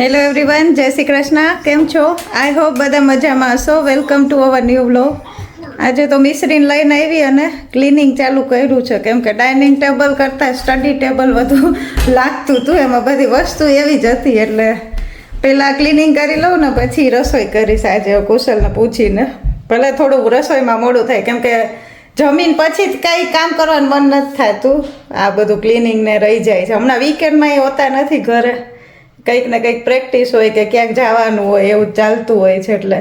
Hello everyone, જય શ્રી કૃષ્ણ. કેમ છો? આઈ હોપ બધા મજામાં હશો. Welcome to our new vlog. આજે તો મિશ્રીને લઈને આવી અને ક્લિનિંગ ચાલુ કર્યું છે, કેમ કે ડાઇનિંગ ટેબલ કરતાં સ્ટડી ટેબલ વધુ લાગતું હતું. એમાં બધી વસ્તુ એવી જ હતી, એટલે પહેલાં ક્લિનિંગ કરી લઉં ને પછી રસોઈ કરીશ. આજે કુશલને પૂછીને ભલે થોડું રસોઈમાં મોડું થાય, કેમ કે જમીન પછી જ કાંઈ કામ કરવાનું મન નથી થતું. આ બધું ક્લિનિંગ ને રહી જાય છે. હમણાં વીકેન્ડમાં એ હોતા નથી ઘરે, કંઈક ને કંઈક પ્રેક્ટિસ હોય કે ક્યાંક જવાનું હોય, એવું ચાલતું હોય છે, એટલે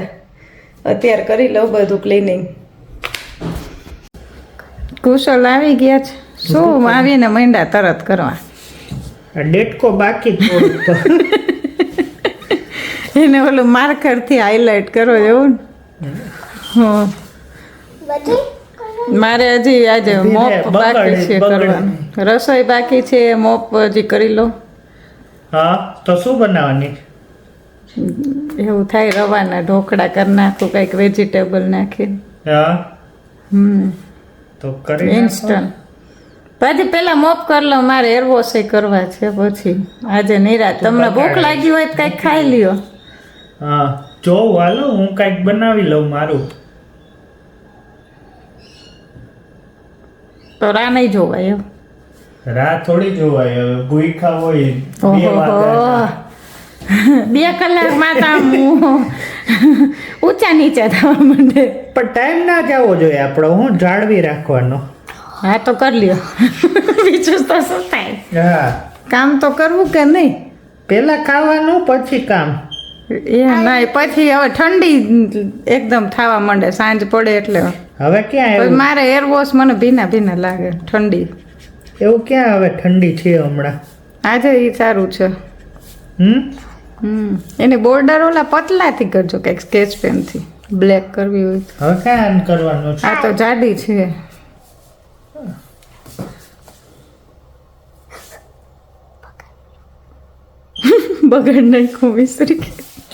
અત્યારે કરી લઉં બધું ક્લિનિંગ. કુશલ આવી ગયા છે. શું આવીને મંડા તરત કરવા? ડેટકો બાકી એને ઓલું માર્કરથી હાઇલાઇટ કરો એવું ને. હા, મારે હજી આજે મોપ બાકી છે કરવાનું. રસોઈ બાકી છે, મોપ હજી કરી લો. હા, તો શું બનાવવાની? એવું થાય રવાના ઢોકળા કરી નાખું, કંઈક વેજીટેબલ નાખીને. હા, તો કરી ઇન્સ્ટન્ટ. પછી પેલા મોપ કરી લો, મારે હેર વોશ કરવા છે. પછી આજે નિરાત તમને ભૂખ લાગી હોય તો કંઈક ખાઈ લ્યો. હા, જોઉં હાલો, હું કંઈક બનાવી લઉં મારું. તો રા નહીં જોવાય એવું. રાત થોડી જોવાય, હવે ભૂખા હોય 2 વાગ્યા. 2 કલાકમાં તો ઊંચા નીચા થવા માંડે. પણ ટાઈમ ના જવો જોઈએ આપણો, હું જાળવી રાખવાનો. હા, તો કરી લ્યો. બીજું તો શું થાય? હા, કામ તો કરવું કે નહીં? પેલા ખાવાનું પછી કામ. એ નહીં, પછી હવે ઠંડી એકદમ થવા માંડે, સાંજ પડે એટલે. હવે ક્યાં પછી એવું મારે હેર વોશ મને ભીના ભીના લાગે ઠંડી. એવું ક્યાં હવે ઠંડી છે હમણાં? આજે એ સારું છે. એની બોર્ડર ઓલા પતલાથી કરજો, કંઈક સ્કેચ પેનથી બ્લેક કરવી હોય તો. હવે ક્યાં કરવાનું છે? આ તો જાડી છે. બગાડ નાખ્યું મિશ્રી.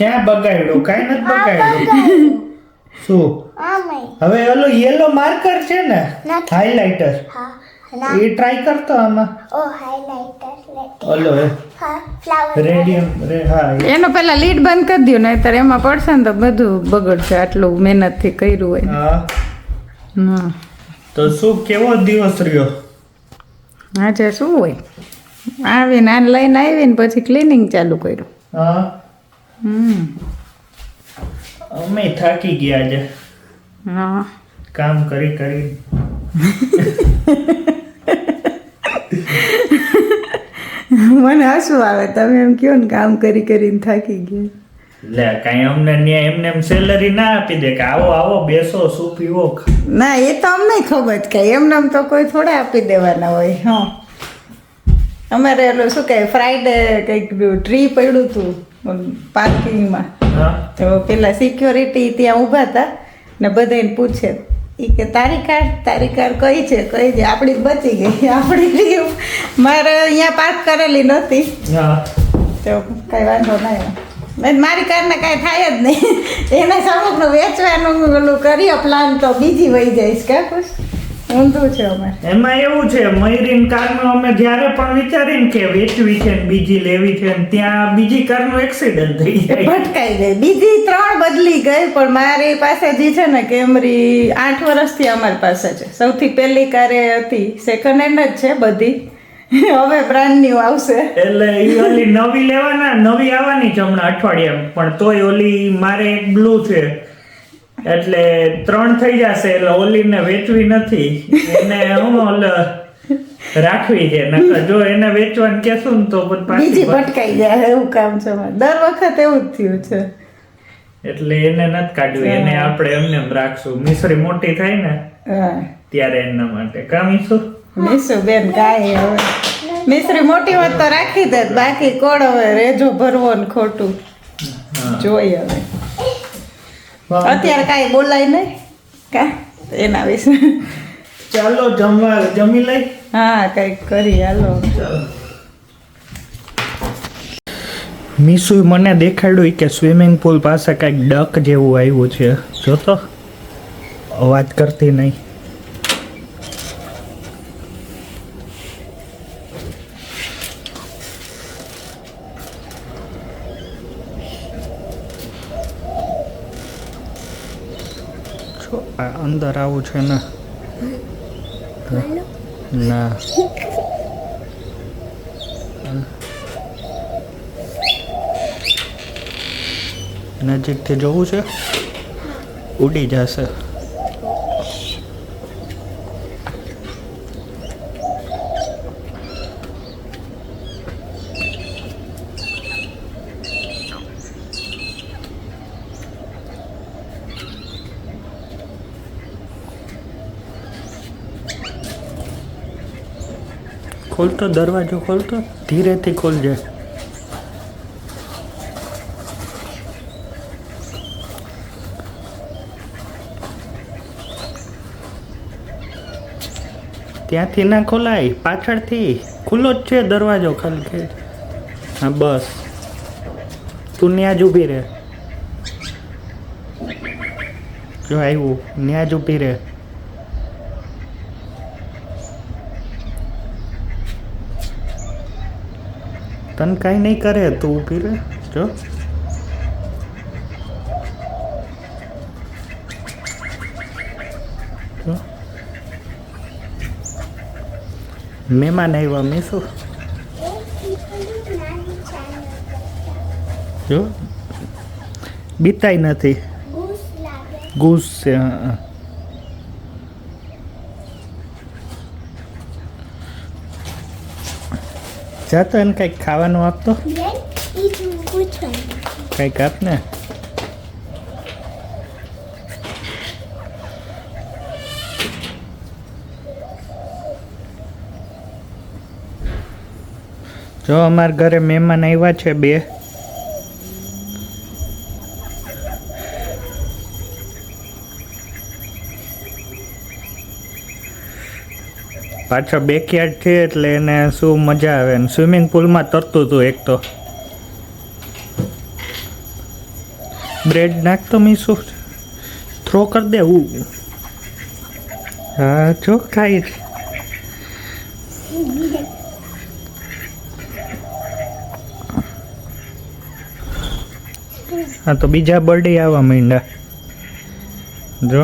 ક્યાં બગાડ્યું? કાંઈ નથી બગાડ્યું. શું હવે ઓલો યેલો માર્કર છે ને, હાઇલાઇટર, એ ટ્રાય કરતો આમાં. ઓલો રેડિયમ હા, એનો પેલા લીડ બંધ કરી દો, નહીતર એમાં પડશે ને તો બધું બગડશે. આટલું મહેનતથી કર્યું હોય. હા. તો શું કેવો દિવસ રહ્યો આજે? શું હોય, આવીને આને લઈને આવીને પછી ક્લિનિંગ ચાલુ કર્યું. હા, અમે થાકી ગયા આજે હા, કામ કરી કરી. મને હસવું આવે, તમે એમ કહો ને કામ કરી કરીને થાકી ગયા. લે, કાંઈ અમને ન્યા એમને એમ સેલરી ના આપી દે કે આવો આવો બેસો શું પીવો. ના, એ તો અમને ખબર જ કાંઈ એમને તો કોઈ થોડા આપી દેવાના હોય. હા, અમારે એલું શું કહે, ફ્રાઈડે કંઈક ટ્રી પડ્યું હતું પાર્કિંગમાં. હા, તો પેલા સિક્યોરિટી ત્યાં ઊભા હતા ને બધાને પૂછે, એ કે તારી કાર કઈ છે? કઈ છે? આપણી જ બચી ગઈ. આપણી મારે અહીંયા પાર્ક કરેલી નહોતી, હા, તો કાંઈ વાંધો ના. મારી કારને કાંઈ થાય જ નહીં. એના સમુખનું વેચવાનું ઓલું કરીએ પ્લાન તો બીજી વહી જઈશ. કે ખુશ ઊંધું છે અમારે. એમાં એવું છે, મયુરીન કારનું અમે જ્યારે પણ વિચારીને કે વેચવી છે ને બીજી લેવી છે ને ત્યાં બીજી કારનું એક્સિડન્ટ થઈ જાય, ભટકાઈ ગઈ. બીજી 3 બદલી ગઈ, પણ મારી પાસે જે છે ને કેમરી 8 વર્ષથી અમારી પાસે છે. સૌથી પહેલી કારે હતી, સેકન્ડ હેન્ડ જ છે બધી, હવે બ્રાન્ડ ન્યુ આવશે. એટલે ઈ ઓલી નવી લેવાના, નવી આવવાની છે હમણાં અઠવાડિયામાં, પણ તોય ઓલી મારે એક બ્લુ છે એટલે 3 થઈ જશે. એટલે ઓલીને વેચવી નથી, એને હું રાખવી છે. નકર જો એને વેચવાનું કહેશું ને તો બીજી ભટકાઈ જાય, એવું કામ છે મારે. દર વખત એવું જ થયું છે. એટલે એને નથી કાઢવી, એને આપણે એમને એમ રાખશું. મિશ્રી મોટી થાય ને ત્યારે એના માટે. કામીશું મિસુ બેન કાંઈ હવે મિશ્રી મોટી હોત તો રાખી દે, બાકી કોણ હવે રેજો ભરવો ને ખોટું જોઈએ. હવે અત્યારે કાંઈ બોલાય નહીં કા એના વિશે. ચાલો જમી લઈ. હા, કંઈક કરી હાલો. મીસુ મને દેખાડ્યું કે સ્વિમિંગ પુલ પાસે કંઈક ડક જેવું આવ્યું છે, જોતો અવાજ કરતી નહીં. અંદર આવું છે ને ના નજીકથી જોવું છે ઉડી જશે ખોલતો દરવાજો ખોલતો ધીરેથી ખોલજે ત્યાંથી ના ખોલાય પાછળથી ખુલ્લો જ છે દરવાજો ખાલી હા બસ તું ન્યા જ ઊભી રહે જો આવ્યું ન્યા જ ઊભી રહે તને કાંઈ નહીં કરે તું ઊભી રહે જો મહેમાન આવ્યા મીસુ જો બીતાય નથી ગુસ છે હા જા તો એને કંઈક ખાવાનું આપતો કંઈક આપ ને જો અમારા ઘરે મહેમાન આવ્યા છે 2 પાછળ બેકયાર્ડ છે એટલે એને શું મજા આવે ને સ્વિમિંગ પુલમાં તરતું હતું એક તો બ્રેડ નાખતો મીસુ થ્રો કરી દે હા જો ખાઈ હા તો બીજા બર્થડે આવવા માંડ્યા જો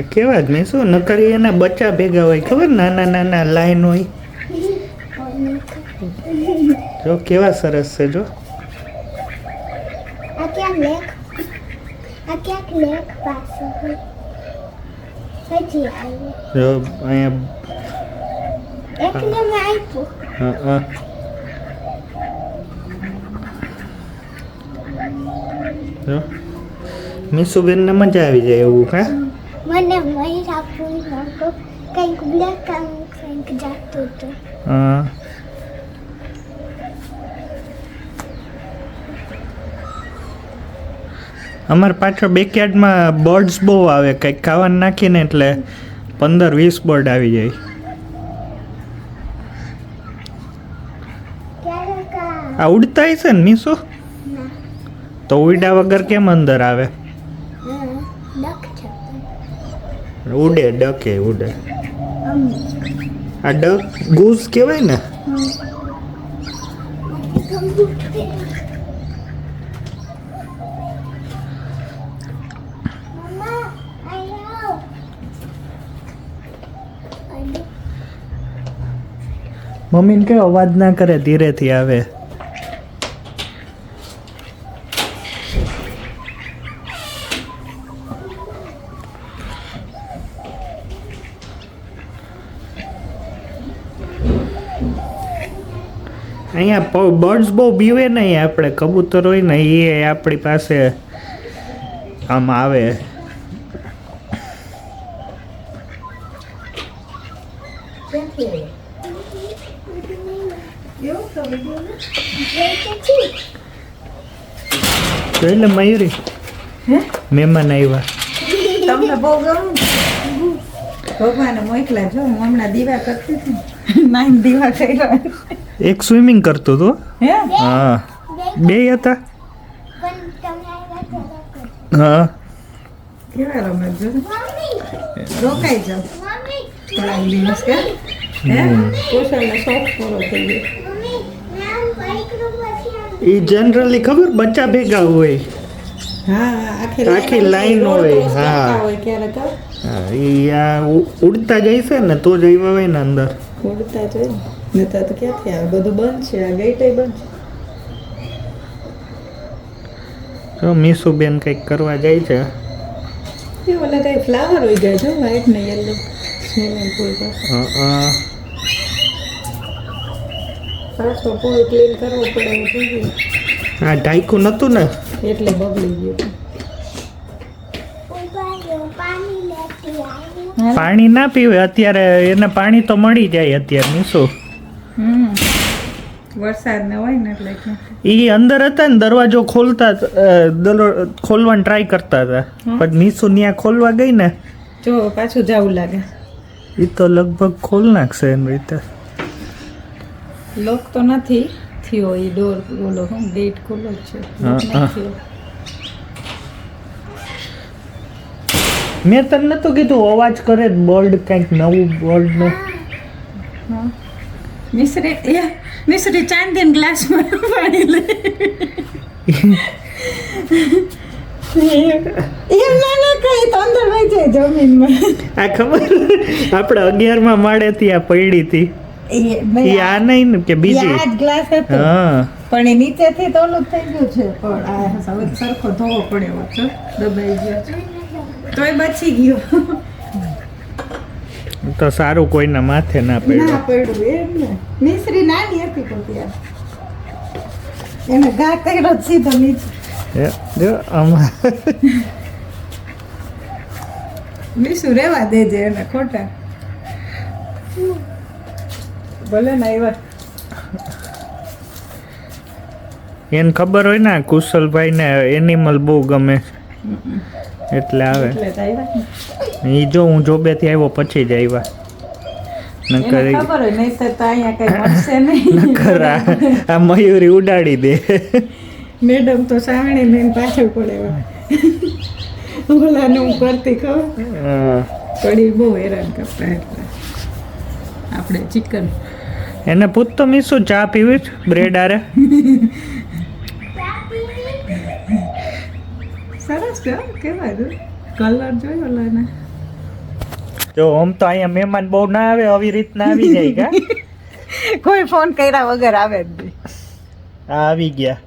કેવા જ નહીં શું નકરી એના બચ્ચા ભેગા હોય ખબર નાના નાના લાઈન હોય જો કેવા સરસ છે જો જો અહીંયા જો મીસુબેન ને મજા આવી જાય એવું હા મને મહી રાખવું નતો કંઈક બ્લેક કંઈક જાતું હતું હા અમારે પાછળ બેકયાર્ડમાં બર્ડ્સ બહુ આવે કંઈક ખાવાનું નાખીને એટલે 15-20 બર્ડ આવી જાય આ ઉડતા હશે ને મીસુ તો ઉડ્યા વગર કેમ અંદર આવે ઉડે ડકે ઉડે આ ડક ગૂસ કહેવાય ને મમ્મીને કે અવાજ ના કરે ધીરેથી આવે અહીંયા બર્ડ્સ બહુ બીવે નહીં આપણે કબૂતર હોય ને એ આપણી પાસે આમ આવે એટલે મયુરી મહેમાન આવ્યા તમને બહુ ગમ ભગવાને મોકલા જો હું હમણાં દીવા કરતી હતી નાઈન દીવા કર્યા એક સ્વિમિંગ કરતો હતો હે હા 2 હતા પણ તમે આવ્યા ત્યારે હા કેવા રમે જો રોકાઈ જાવ મમ્મી થોડા દિવસ કે હે કુશલનો શોખ પૂરો થઈ ગયો મમ્મી મેં બાઈકનું પછી એ જનરલી ખબર બચ્ચા ભેગા હોય. હા આખી line હોય, હા. હોય ક્યારેક હા એ આ ઉડતા જાય છે ને તો જ આવ્યા હોય ને અંદર. ઉડતા જોઈએ નતા તો ક્યાંથી આવે બધું બંધ છે આ ગેટ બંધ છે. તો મીસુબેન કંઈક કરવા જાય છે. એ ઓલા કઈ ફ્લાવર હોય ગયા જો વ્હાઈટ ને યલો સ્વિમિંગ પૂલ પર પાછો પૂલ ક્લીન કરવો પડે એવું થઈ ગયું આ ઢાંકું નતું ને એટલે બગડી ગયું પાણી લેતી આવી પાણી ના પીવે અત્યારે, એને પાણી તો મળી જાય અત્યારે. મીસુ વરસાદ ને હોય ને એટલે એ અંદર હતા ને દરવાજો ખોલતા ખોલવાનું ટ્રાય કરતા હતા પણ મીસુ ત્યાં ખોલવા ગઈ ને જો પાછું જાવું લાગે એ તો લગભગ ખોલ નાખશે એની રીતે. લોક તો નથી થયો એ ડોર ઓલો હું ગેટ ખુલ્લો જ છે હા, lock હા. નથી થયો. મેં તને નતું કીધું અવાજ કરે બર્ડ કંઈક નવું બર્ડ ને હા. મિશ્રી ચાંદીન ગ્લાસમાં પાણી લે એમ ના કઈ તો અંદર વહી જાય જમીનમાં આ ખબર આપણે 11માં માળેથી આ પડી હતી એ આ નહીં ને કે બીજી? આ જ ગ્લાસ હતો હા પણ એ નીચેથી તો ઓલું થઈ ગયું છે પણ આ હવે સરખો ધોવો પડ્યો છે દબાઈ ગયો છે તોય બચી ગયો તો સારું કોઈના માથે ના ના પડ્યું. પડ્યું એમ ને મિશ્રી નાની હતી તો ત્યાં એને ઘા કર્યો જ સીધો નીચે જો આમાં મિશુ રેવા દેજે એને ખોટા ભલે ને આવ્યા એને ખબર હોય ને કુશલભાઈ ને એનિમલ બહુ ગમે એટલે આવે. એટલે જ આવ્યા ને. એ જો હું જોબેથી આવ્યો પછી જ આવ્યા. એને નકર ખબર હોય નહીં તો અહીંયા કઈ મળશે નહીં નકર આ મયુરી ઉડાડી દે. મેડમ તો સાવણી લઈને પાછળ પડે ઓલાને હું કરતી ખબર હા. કડી બહુ હેરાન કરતા એટલે આપણે ચિકન એને પૂછ તો મીસુ ચા પીવી છે બ્રેડ આરે? સરસ છે હો, કેવા છે કલર જોયો ઓલાને જો આમ તો અહીંયા મહેમાન બહુ ના આવે આવી રીતના આવી જાય કા? કોઈ ફોન કર્યા વગર આવે જ નહીં આ આવી ગયા.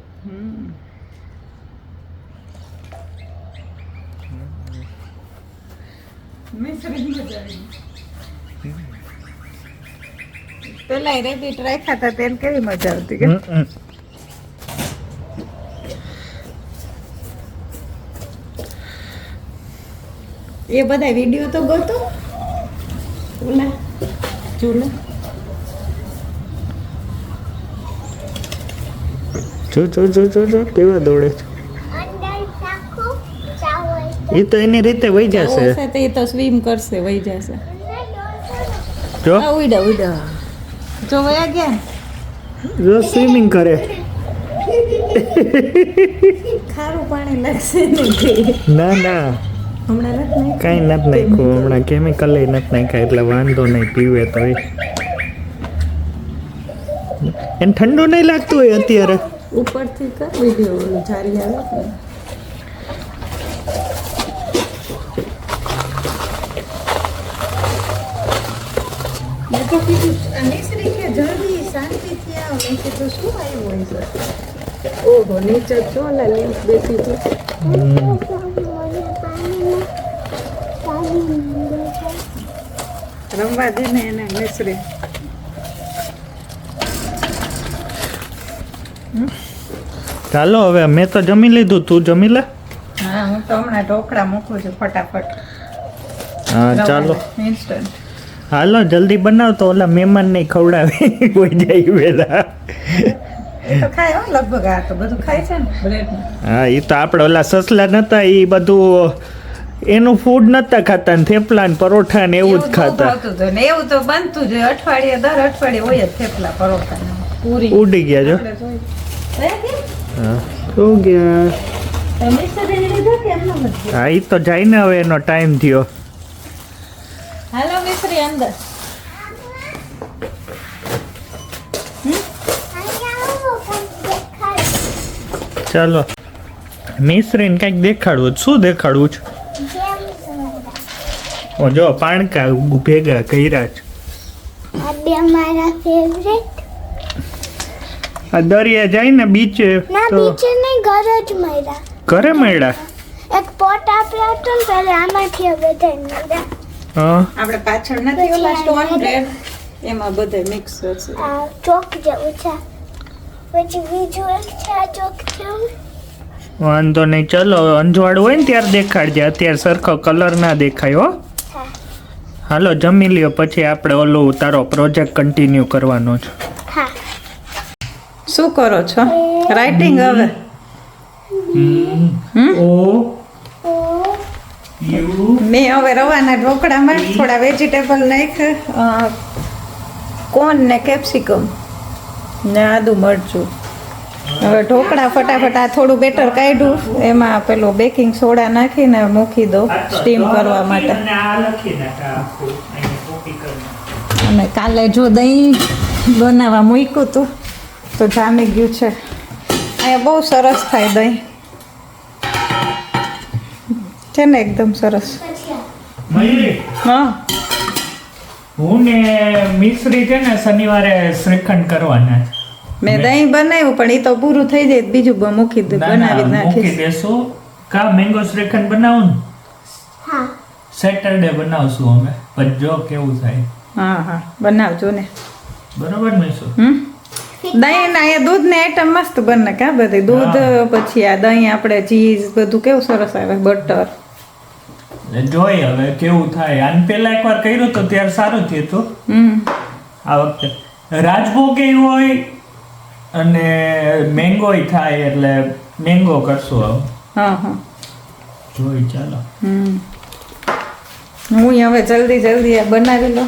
પેલા રેબિટ રાખ્યા હતા તેને કેવી મજા આવતી કે હમ. એ બધા વિડીયો તો ગોતો ઓલા ચૂલા જો કેવા દોડે છે. અંદર ચાખો ચાવલ એ તો એની રીતે વહી જશે. સાથે એ તો સ્વિમ કરશે વહી જશે જો આ ઉડા ઉડા જો વયા ગયા જો સ્વિમિંગ કરે. ખારું પાણી લાગશે નહીં ના ના હમણાં નથી નહીં કાંઈ નથી નાખ્યું હમણાં, કેમિકલ નથી નાખ્યા એટલે વાંધો નહીં પીવે તો. એને ઠંડુ નહીં લાગતું હોય અત્યારે? ઉપરથી કર વિડીયો ઓલું જારી આવે ને. મેં તો કીધું આ મિશ્રી કે જલ્દી શાંતિથી આવ મેં કીધું શું આવ્યું હોય છે ઓહો નીચે જો લા લીંક બેઠી છે રમવા દે ને એને મિશ્રી ચાલો હવે મેં તો જમી લીધું, તું જમી લે. હા હું તો હમણાં ઢોકળા મૂકું છું ફટાફટ હા ચાલો ઇન્સ્ટન્ટ હાલો જલ્દી બનાવ તો ઓલા મહેમાન નહીં ખવડાવે કોઈ જાય વેલા. એ તો ખાય હો લગભગ આ તો બધું ખાય છે ને બ્રેડ હા એ તો આપણે ઓલા સસલા નતા એ બધું એનું ફૂડ નતા ખાતા ને થેપલા ને પરોઠા ને એવું જ ખાતા. ને એવું તો બનતું જ હોય અઠવાડિયે દર અઠવાડિયે હોય જ થેપલા પરોઠા ને પૂરી ઉડી ગયા જો. આપણે જોઈ. હા તો ગયા મિશ્રી લીધો કે એમનો નથી? હા, ઈ તો જાય ને હવે એનો ટાઈમ થયો. હાલો મિશ્રી અંદર. અહીંયા આવો કંઈક દેખાય. ચાલો મિશ્રીને કંઈક દેખાડવું. શું દેખાડવું છે? Gems મળ્યા. ઓ જો પાણકા ભેગા કર્યા છે. આ બે મારા ફેવરેટ. આ દરિયા જાય ને બીચે ના તો બીજે નહીં, ઘર જ મળ્યા. ઘરે મળ્યા. એક પોટ આપ્યો હતો ને ત્યારે આમાંથી આ બધા મળ્યા. હા, આપણે પાછળ નથી ઓલા સ્ટોન બ્રેડ એમાં બધે મિક્સ હશે. આ ચોક જેવું છે. પછી બીજું એક છે આ ચોક જેવું. વાંધો નહીં. ચલો અંજવાળું હોય ને ત્યારે દેખાડજે. અત્યારે સરખો કલર ના દેખાય હો. હા હાલો જમી લ્યો, પછી આપણે ઓલું તારો પ્રોજેક્ટ કન્ટિન્યુ કરવાનો છે. હા. શું કરો છો? રાઇટિંગ હવે. ઓ ઓ યુ મેં હવે રવાના ઢોકળામાં થોડા વેજીટેબલ નાખ્યા, કોર્ન ને કેપ્સિકમ ને આદુ મરચું. હવે ઢોકળા ફટાફટ આ થોડું બેટર કાઢ્યું, એમાં પેલો બેકિંગ સોડા નાખીને મૂકી દો સ્ટીમ કરવા માટે. અને કાલે જો દહીં બનાવવા મૂક્યું હતું તો જામી ગયું છે. અહીંયા બહુ સરસ થાય દહીં છે ને, એકદમ સરસ. હા હું ને મિશ્રી છે ને શનિવારે શ્રીખંડ કરવાના છે. મેં દહીં બનાવ્યું પણ એ તો પૂરું થઈ જાય તો બીજું મૂકી દઉં, બનાવી મૂકી નાખીશ. દેશું. કા મેંગો શ્રીખંડ બનાવું ને હા. સેટરડે બનાવશું અમે, પછી જો કેવું થાય. હા હા બનાવજો ને. બરોબર મિશુ? દહીં ના અહીંયા દૂધ ની આઈટમ મસ્ત બને કા બધી. દૂધ પછી આ દહીં આપણે ચીઝ બધું કેવું સરસ આવે, બટર. જોઈ હવે કેવું થાય. આને પેલા એકવાર કર્યું તો ત્યારે સારું થયું હતું. આ વખતે રાજભોગ હોય અને મેંગોય થાય એટલે મેંગો કરશું હવે. હા હા જોઈ ચાલો. હું હવે જલ્દી આ બનાવી લો.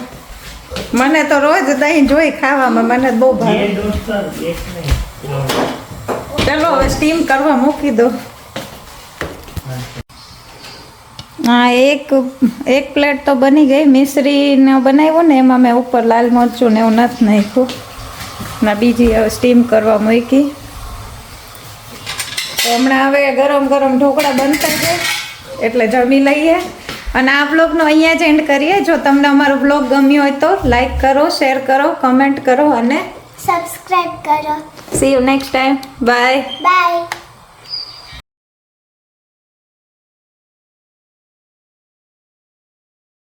મને તો રોજ દહીં જોઈ ખાવામાં, મને બહુ ભાવે. ચલો હવે સ્ટીમ કરવા મૂકી દો. હા એક પ્લેટ તો બની ગઈ. મિશ્રીને બનાવ્યું ને એમાં મેં ઉપર લાલ મરચું ને એવું નથી નાખ્યું. ના બીજી હવે સ્ટીમ કરવા મૂકી. તો હમણાં હવે ગરમ ઢોકળા બનતા છે એટલે જમી લઈએ. અને આ બ્લોગનો અહીંયા જ એન્ડ કરીએ. જો તમને અમારો બ્લોગ ગમ્યો હોય તો લાઈક કરો, શેર કરો, કમેન્ટ કરો અને સબસ્ક્રાઇબ કરો. See you next time. Bye. By.